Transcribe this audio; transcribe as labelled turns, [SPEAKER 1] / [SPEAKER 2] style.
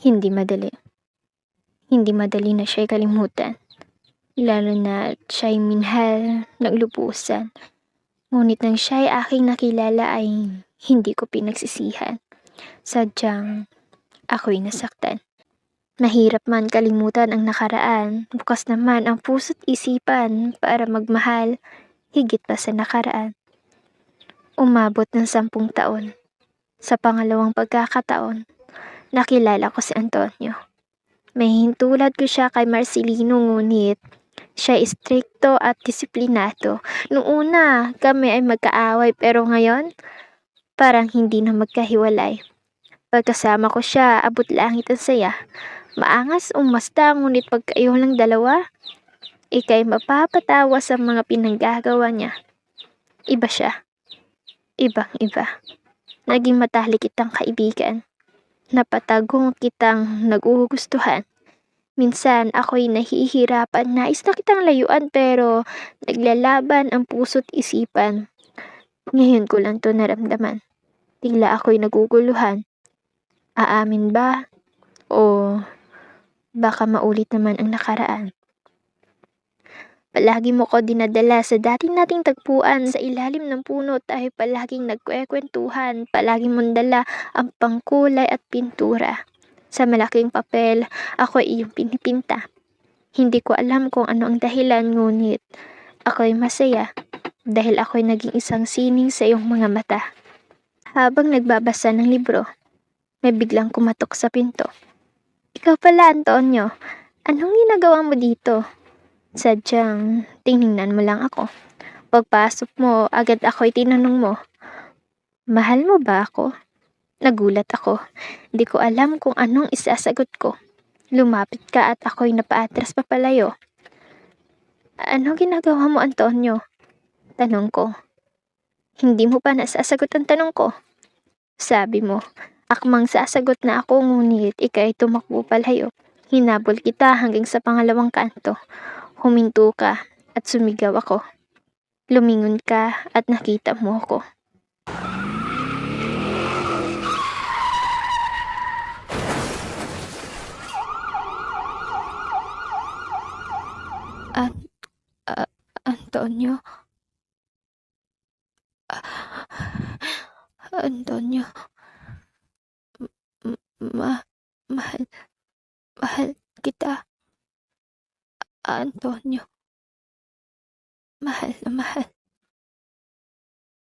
[SPEAKER 1] Hindi madali. Hindi madali na siya'y kalimutan, lalo na't siya'y minahal ng lubusan. Ngunit nang siya'y aking nakilala ay hindi ko pinagsisihan. Sadyang ako'y nasaktan. Mahirap man kalimutan ang nakaraan, bukas naman ang puso't isipan para magmahal higit pa sa nakaraan. Umabot ng 10 taon. Sa pangalawang pagkakataon, nakilala ko si Antonio. May hintulad ko siya kay Marcelino, ngunit siya istrikto at disiplinado. Noong una, kami ay magkaaway, pero ngayon, parang hindi na magkahiwalay. Pagkasama ko siya, abot langit ang saya. Maangas umasta, ngunit pagkaiyo ng dalawa, ika'y mapapatawa sa mga pinanggagawa niya. Iba siya. Ibang-iba. Naging matalik kitang kaibigan. Napatagong kitang nagugustuhan. Minsan ako'y nahihirapan, nais na kitang layuan, pero naglalaban ang puso't isipan. Ngayon ko lang to naramdaman. Bigla ako'y naguguluhan. Aamin ba? O baka maulit naman ang nakaraan? Palagi mo ko dinadala sa dating nating tagpuan. Sa ilalim ng puno tayo palaging nagkwekwentuhan. Palagi mong dala ang pangkulay at pintura. Sa malaking papel, ako ay iyong pinipinta. Hindi ko alam kung ano ang dahilan, ngunit ako'y masaya dahil ako'y naging isang sining sa iyong mga mata. Habang nagbabasa ng libro, may biglang kumatok sa pinto. Ikaw pala, Antonio. Anong ginagawa mo dito? Sadyang tiningnan mo lang ako. Pagpasok mo, agad ako'y tinanong mo, mahal mo ba ako? Nagulat ako. Di ko alam kung anong isasagot ko. Lumapit ka at ako'y napaatras papalayo. Ano ginagawa mo, Antonio? Tanong ko. Hindi mo pa nasasagot ang tanong ko. Sabi mo, akmang sasagot na ako, ngunit ika'y tumakbo palayo. Hinabol kita hanggang sa pangalawang kanto. Huminto ka at sumigaw ako. Lumingon ka at nakita mo ako. Antonio? Antonio? Mahal kita. Antonio. Mahal na mahal